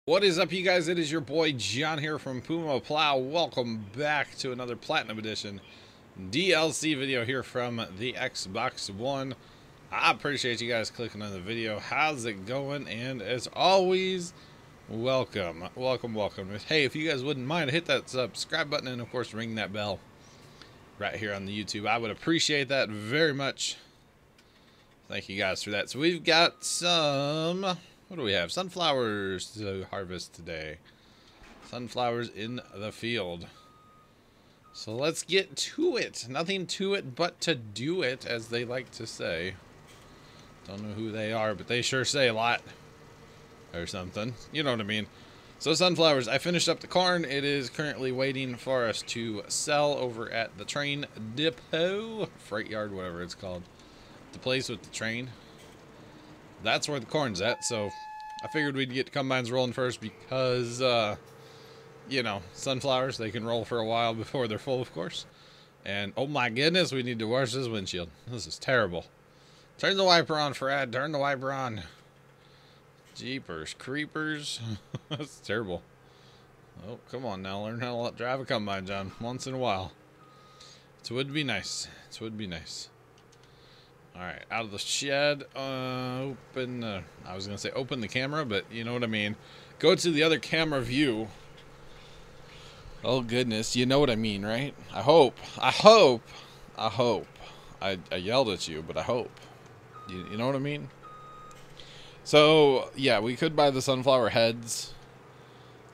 What is up, you guys? It is your boy John here from Puma Plow. Welcome back to another Platinum Edition DLC video here from the Xbox One. I appreciate you guys clicking on the video. How's it going? And as always, welcome. Hey, if you guys wouldn't mind, hit that subscribe button and, of course, ring that bell right here on the YouTube. I would appreciate that very much. Thank you guys for that. So we've got some... What do we have? Sunflowers to harvest today. Sunflowers in the field. So let's get to it. Nothing to it but to do it, as they like to say. Don't know who they are, but they sure say a lot. Or something. You know what I mean. So sunflowers, I finished up the corn. It is currently waiting for us to sell over at the train depot. Freight yard, whatever it's called. The place with the train. That's where the corn's at, so I figured we'd get the combines rolling first because, you know, sunflowers, they can roll for a while before they're full, of course. And, oh my goodness, we need to wash this windshield. This is terrible. Turn the wiper on, Fred. Turn the wiper on. Jeepers creepers. That's terrible. Oh, come on now. Learn how to drive a combine, John. Once in a while. It would be nice. It would be nice. Alright, out of the shed, I was going to say open the camera, but you know what I mean. Go to the other camera view. Oh goodness, you know what I mean, right? I hope. I yelled at you, but I hope. You know what I mean? So, yeah, we could buy the sunflower heads.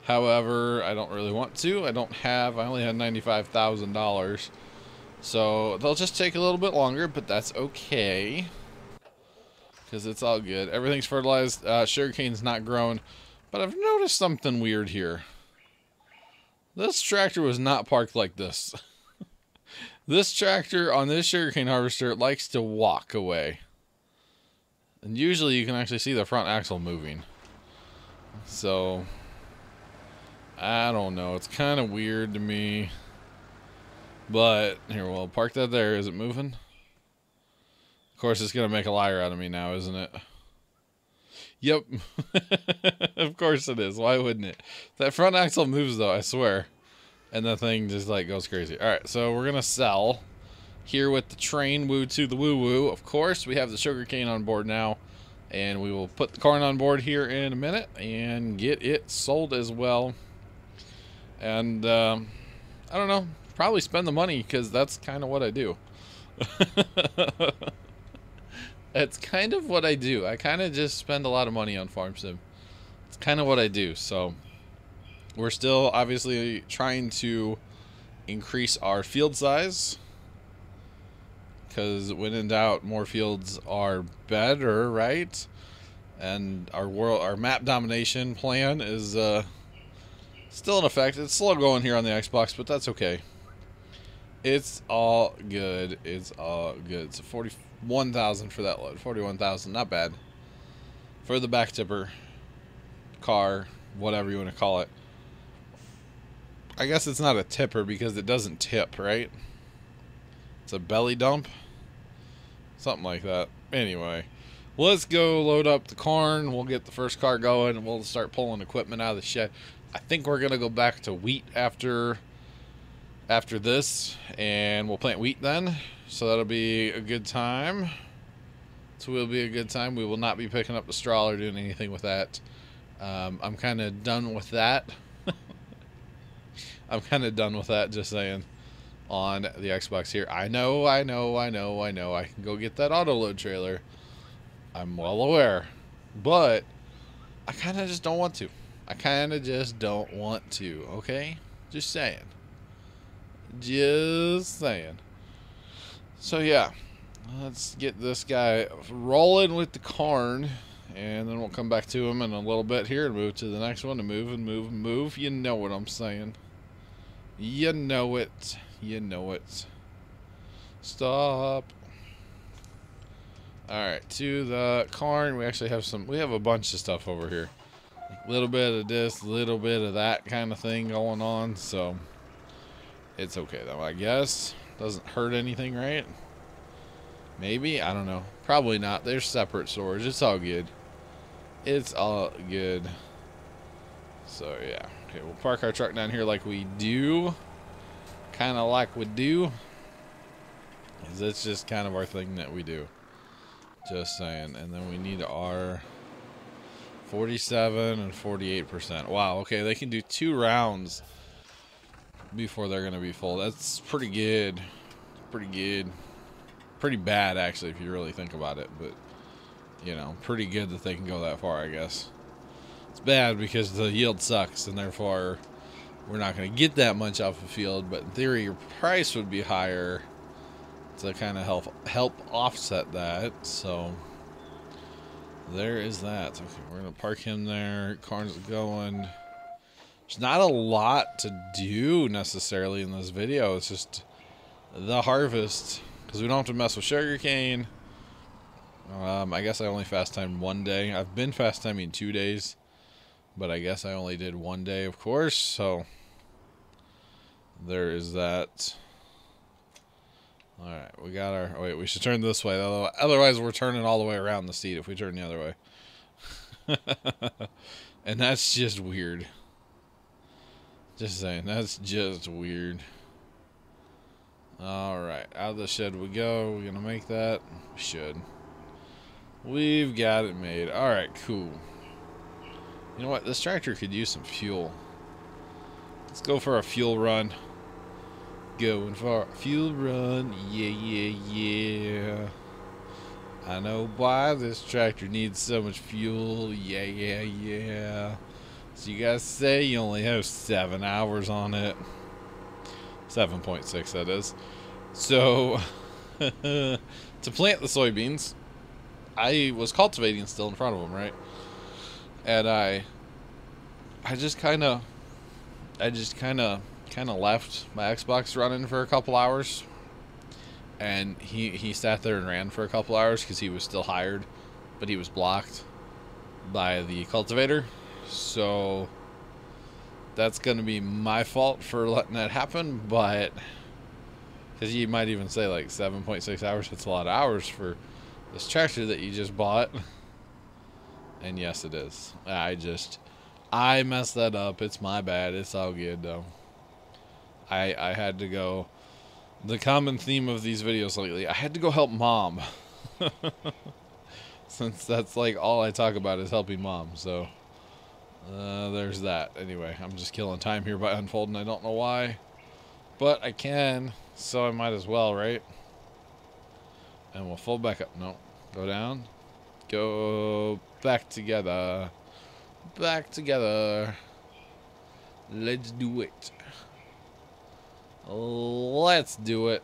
However, I don't really want to. I only had $95,000. So they'll just take a little bit longer, but that's okay. Because it's all good. Everything's fertilized. Sugarcane's not grown. But I've noticed something weird here. This tractor was not parked like this. This tractor on this sugarcane harvester likes to walk away. And usually you can actually see the front axle moving. So, I don't know. It's kind of weird to me. But, here, we'll park that there. Is it moving? Of course, it's going to make a liar out of me now, isn't it? Yep. Of course it is. Why wouldn't it? That front axle moves, though, I swear. And the thing just, like, goes crazy. Alright, so we're going to sell here with the train. Woo to the woo-woo. Of course, we have the sugarcane on board now. And we will put the corn on board here in a minute and get it sold as well. And, I don't know. Probably spend the money because that's kind of what I do. That's kind of what I do. I kind of just spend a lot of money on farm sim. It's kind of what I do. So we're still obviously trying to increase our field size because when in doubt, more fields are better, right? And our map domination plan is still in effect. It's slow going here on the Xbox, but that's okay. It's all good. It's all good. So 41,000 for that load. 41,000, not bad. For the back tipper, car, whatever you want to call it. I guess it's not a tipper because it doesn't tip, right? It's a belly dump. Something like that. Anyway, let's go load up the corn. We'll get the first car going and we'll start pulling equipment out of the shed. I think we're going to go back to wheat after this, and we'll plant wheat then, so that'll be a good time. We will not be picking up the straw or doing anything with that. I'm kind of done with that. Just saying, on the Xbox here. I know. I can go get that auto load trailer. I'm well aware, but I kind of just don't want to. Okay? Just saying. So yeah, let's get this guy rolling with the corn, and then we'll come back to him in a little bit here and move to the next one and move. You know what I'm saying. You know it. Stop. Alright, to the corn. We have a bunch of stuff over here. A little bit of this, a little bit of that kind of thing going on, so it's okay though, I guess. Doesn't hurt anything, right? Maybe? I don't know. Probably not. There's separate storage. It's all good. So yeah, okay, we'll park our truck down here like we do, kind of like we do, because it's just kind of our thing that we do. Just saying. And then we need our 47 and 48%. Wow, okay, they can do 2 rounds before they're going to be full. That's pretty good. Pretty good. Pretty bad, actually, if you really think about it. But, you know, pretty good that they can go that far, I guess. It's bad because the yield sucks, and therefore we're not going to get that much off the field. But in theory, your price would be higher to kind of help offset that. So there is that. Okay, we're going to park him there. Car's going. There's not a lot to do necessarily in this video. It's just the harvest, because we don't have to mess with sugarcane. I guess I only fast timed 1 day. I've been fast timing 2 days, but I guess I only did 1 day, of course. So there is that. All right, we got our. Oh wait, we should turn this way. Otherwise, we're turning all the way around the seat if we turn the other way. And that's just weird. Just saying, that's just weird. Alright, out of the shed we go. We're gonna make that. We should. We've got it made. Alright, cool. You know what? This tractor could use some fuel. Let's go for a fuel run. Going for a fuel run. Yeah, yeah, yeah. I know why this tractor needs so much fuel. Yeah, yeah, yeah. So you guys say you only have 7 hours on it. 7.6, that is. So, to plant the soybeans, I was cultivating still in front of them, right? And I just kind of left my Xbox running for a couple hours. And he sat there and ran for a couple hours because he was still hired, but he was blocked by the cultivator. So that's going to be my fault for letting that happen, but because you might even say like 7.6 hours, that's a lot of hours for this tractor that you just bought. And yes, it is. I messed that up. It's my bad. It's all good though. I had to go. The common theme of these videos lately, I had to go help mom. Since that's like all I talk about is helping mom, so there's that. Anyway, I'm just killing time here by unfolding. I don't know why, but I can, so I might as well, right? And we'll fold back up. No, go down. Go back together. Back together. Let's do it. Let's do it.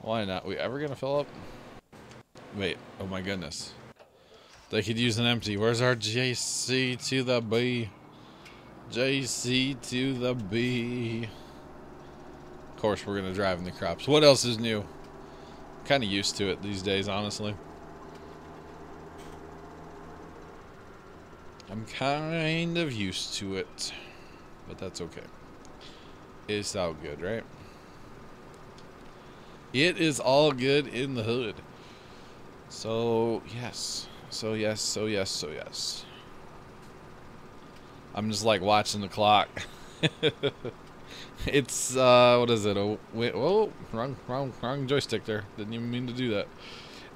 Why not? We ever gonna fill up? Wait, oh my goodness. They could use an empty. Where's our JC to the B? JC to the B. Of course, we're going to drive in the crops. What else is new? Kind of used to it these days, honestly. I'm kind of used to it. But that's okay. It's all good, right? It is all good in the hood. So, yes. So yes. I'm just like watching the clock. It's, what is it? Oh, wait, whoa, wrong joystick there. Didn't even mean to do that.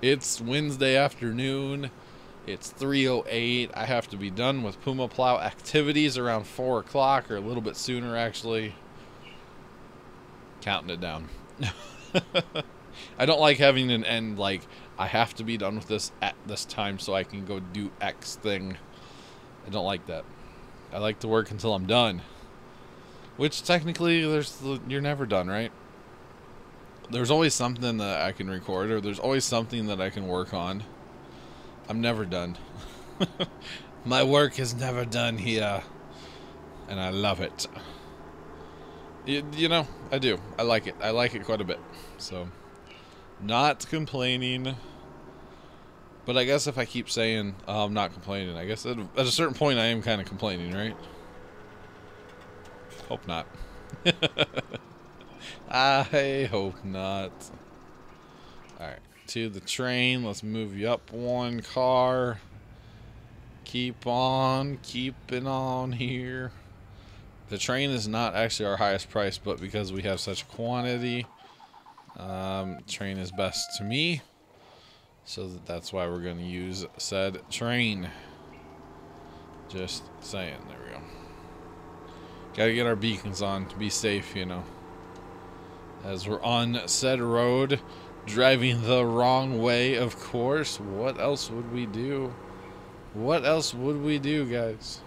It's Wednesday afternoon. It's 3:08. I have to be done with Puma Plow activities around 4 o'clock or a little bit sooner, actually. Counting it down. I don't like having an end, like, I have to be done with this at this time so I can go do X thing. I don't like that. I like to work until I'm done. Which, technically, you're never done, right? There's always something that I can record, or there's always something that I can work on. I'm never done. My work is never done here. And I love it. You know, I do. I like it. I like it quite a bit. So, not complaining. But I guess if I keep saying, oh, I'm not complaining, I guess at a certain point I am kind of complaining, right? Hope not. I hope not. Alright, to the train. Let's move you up 1 car. Keep on keeping on here. The train is not actually our highest price, but because we have such quantity, train is best to me. So that's why we're going to use said train. Just saying. There we go. Gotta get our beacons on to be safe, you know. As we're on said road, driving the wrong way, of course. What else would we do? What else would we do, guys?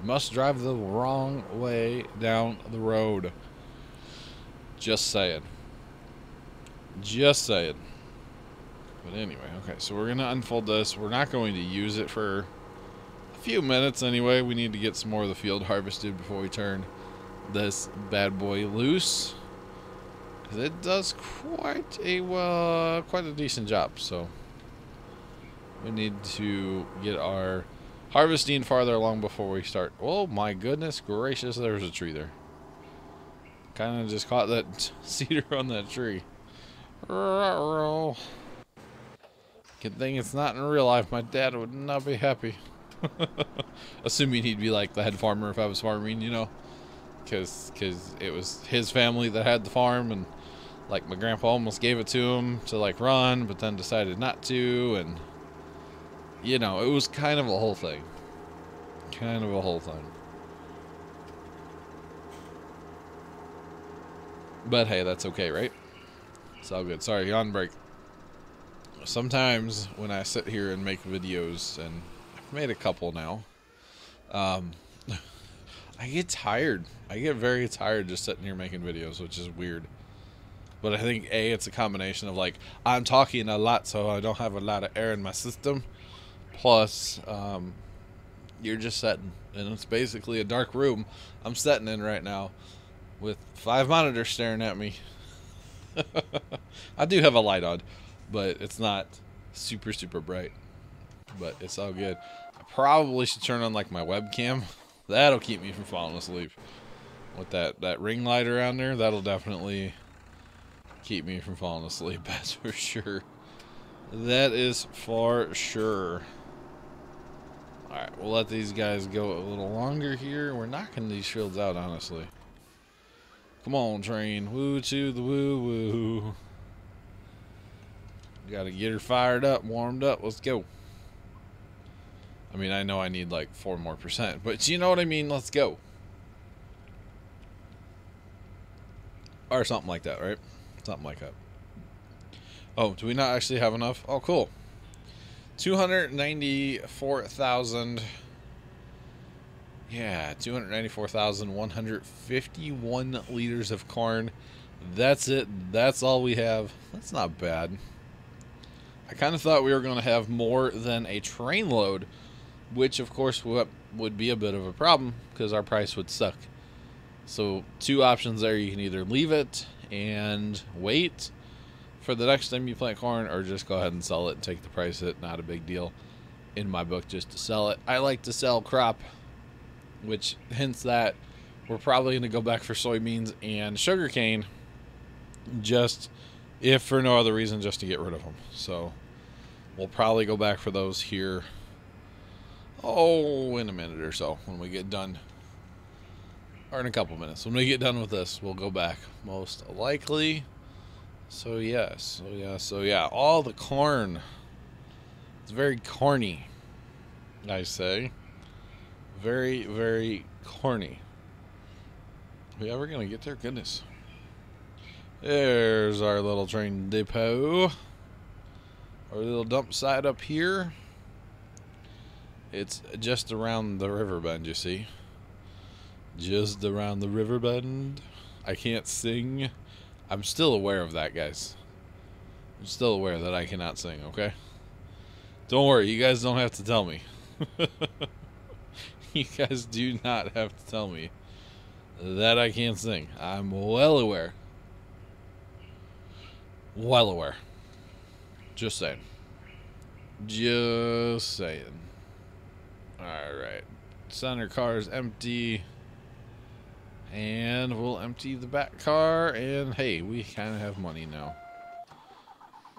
Must drive the wrong way down the road. Just saying. Just saying. But anyway, okay, so we're going to unfold this. We're not going to use it for a few minutes anyway. We need to get some more of the field harvested before we turn this bad boy loose. It does quite a decent job, so we need to get our harvesting farther along before we start. Oh my goodness gracious, there's a tree there. Kind of just caught that cedar on that tree. Good thing it's not in real life. My dad would not be happy. Assuming he'd be like the head farmer if I was farming, you know. Because it was his family that had the farm, and like my grandpa almost gave it to him to like run, but then decided not to, and you know, it was kind of a whole thing. Kind of a whole thing. But hey, that's okay, right? It's all good. Sorry, on break. Sometimes when I sit here and make videos, and I've made a couple now, I get tired. I get very tired just sitting here making videos, which is weird. But I think, A, it's a combination of, like, I'm talking a lot, so I don't have a lot of air in my system. Plus, you're just sitting. And it's basically a dark room I'm sitting in right now with 5 monitors staring at me. I do have a light on, but it's not super, super bright. But it's all good. I probably should turn on, like, my webcam. That'll keep me from falling asleep. With that ring light around there, that'll definitely keep me from falling asleep, that's for sure. That is for sure. Alright, we'll let these guys go a little longer here. We're knocking these fields out, honestly. Come on, train. Woo to the woo-woo. Gotta get her fired up, warmed up. Let's go. I mean, I know I need like 4% more, but you know what I mean? Let's go. Or something like that, right? Something like that. Oh, do we not actually have enough? Oh, cool. 294,000. Yeah, 294,151 liters of corn. That's it. That's all we have. That's not bad. I kind of thought we were going to have more than a train load, which of course would be a bit of a problem because our price would suck. So 2 options there. You can either leave it and wait for the next time you plant corn, or just go ahead and sell it and take the price hit. Not a big deal in my book just to sell it. I like to sell crop, which hints that we're probably going to go back for soybeans and sugarcane, just if for no other reason, just to get rid of them. So we'll probably go back for those here, oh, in a minute or so when we get done. Or in a couple minutes. When we get done with this, we'll go back, most likely. So, yes. So, yeah. All the corn. It's very corny, I say. Very, very corny. Are we ever going to get there? Goodness. There's our little train depot. Our little dump site up here. It's just around the river bend, you see. Just around the river bend. I can't sing. I'm still aware of that, guys. I'm still aware that I cannot sing, okay? Don't worry, you guys don't have to tell me. You guys do not have to tell me that I can't sing. I'm well aware. Well aware. Just saying. Just saying. Alright. Center car is empty. And we'll empty the back car. And hey, we kind of have money now.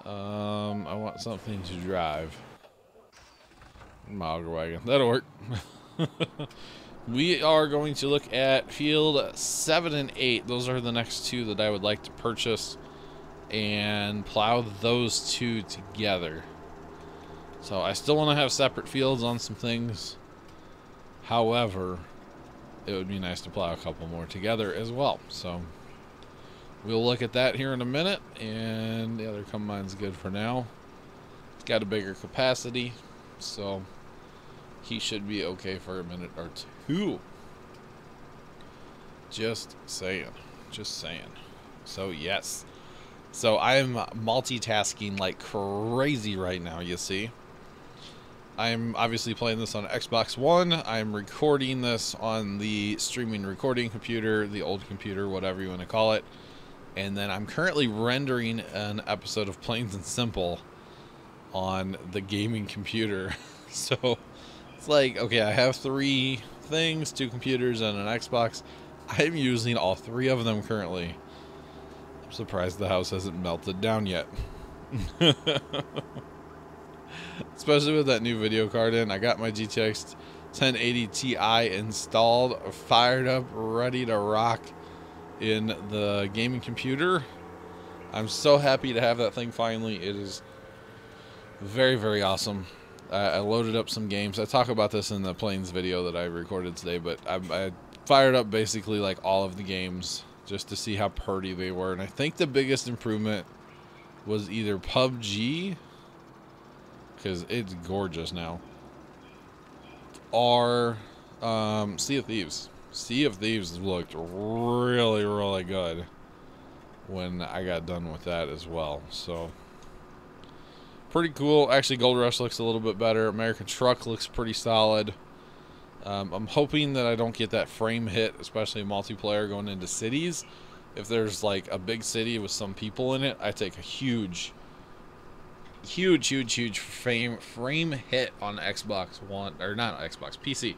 I want something to drive. Auger wagon. That'll work. We are going to look at field 7 and 8. Those are the next two that I would like to purchase and plow those two together. So I still want to have separate fields on some things. However, it would be nice to plow a couple more together as well. So we'll look at that here in a minute. And the other combine's good for now. It's got a bigger capacity, so he should be okay for a minute or two. Just saying. Just saying. So, yes. So, I'm multitasking like crazy right now, you see. I'm obviously playing this on Xbox One. I'm recording this on the streaming recording computer, the old computer, whatever you want to call it. And then I'm currently rendering an episode of Plain and Simple on the gaming computer. So it's like, okay, I have 3 things, 2 computers and an Xbox. I'm using all 3 of them currently. I'm surprised the house hasn't melted down yet. Especially with that new video card in. I got my GTX 1080 Ti installed, fired up, ready to rock in the gaming computer. I'm so happy to have that thing finally. It is very, very awesome. I loaded up some games. I talk about this in the Plains video that I recorded today, but I fired up basically like all of the games just to see how pretty they were. And I think the biggest improvement was either PUBG, because it's gorgeous now, or Sea of Thieves. Sea of Thieves looked really, really good when I got done with that as well. So pretty cool. Actually, Gold Rush looks a little bit better. American Truck looks pretty solid. I'm hoping that I don't get that frame hit, especially multiplayer going into cities. If there's like a big city with some people in it, I take a huge frame hit on Xbox One, or not Xbox, PC.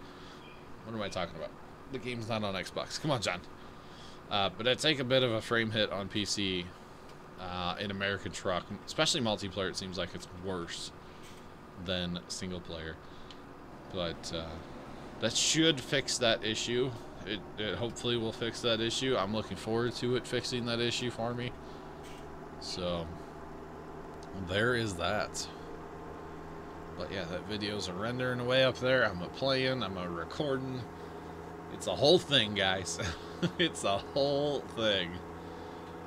What am I talking about? The game's not on Xbox. Come on, John. But I take a bit of a frame hit on PC in American Truck, especially multiplayer. It seems like it's worse than single player, but that should fix that issue. It hopefully will fix that issue. I'm looking forward to it fixing that issue for me. So there is that. But yeah, that video's a rendering away up there. I'm a playing, I'm a recording. It's a whole thing, guys. It's a whole thing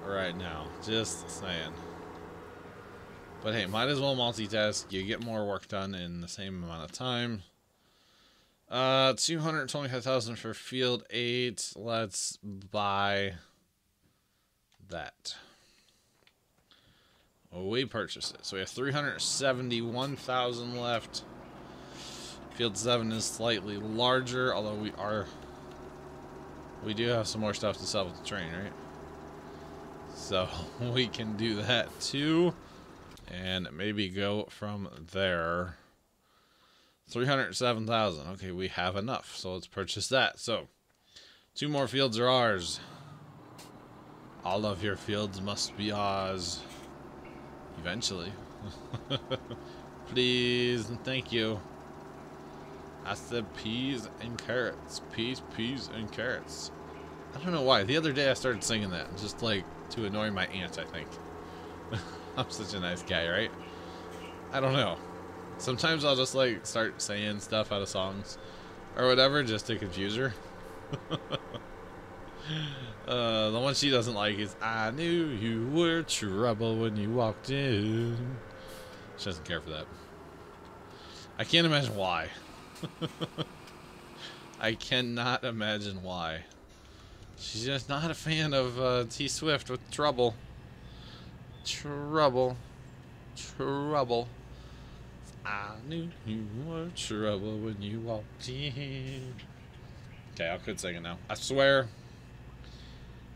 right now. Just saying. But hey, might as well multitask. You get more work done in the same amount of time. 225,000 for field 8. Let's buy that. We purchased it. So we have 371,000 left. Field 7 is slightly larger, although we do have some more stuff to sell with the train, right? So we can do that too. And maybe go from there. 307,000. Okay, we have enough. So let's purchase that. So 2 more fields are ours. All of your fields must be ours. Eventually. Please and thank you. I said peas and carrots. Peas, peas, and carrots. I don't know why. The other day I started singing that. Just like to annoy my aunt, I think. I'm such a nice guy, right? I don't know. Sometimes I'll just like start saying stuff out of songs or whatever just to confuse her. The one she doesn't like is I knew you were trouble when you walked in. She doesn't care for that. I can't imagine why. I cannot imagine why. She's just not a fan of T Swift with trouble. Trouble. I knew you were trouble when you walked in. Okay, I'll quit singing now. I swear.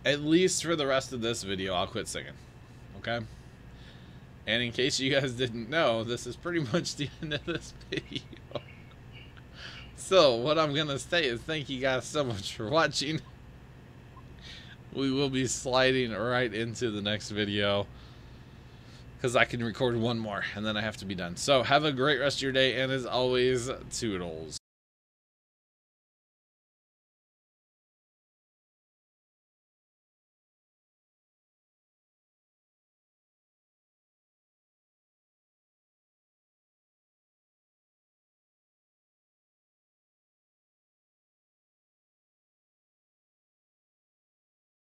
At least for the rest of this video, I'll quit singing. Okay? And in case you guys didn't know, this is pretty much the end of this video. So, what I'm going to say is thank you guys so much for watching. We will be sliding right into the next video. because I can record one more and then I have to be done. So have a great rest of your day, and as always, toodles.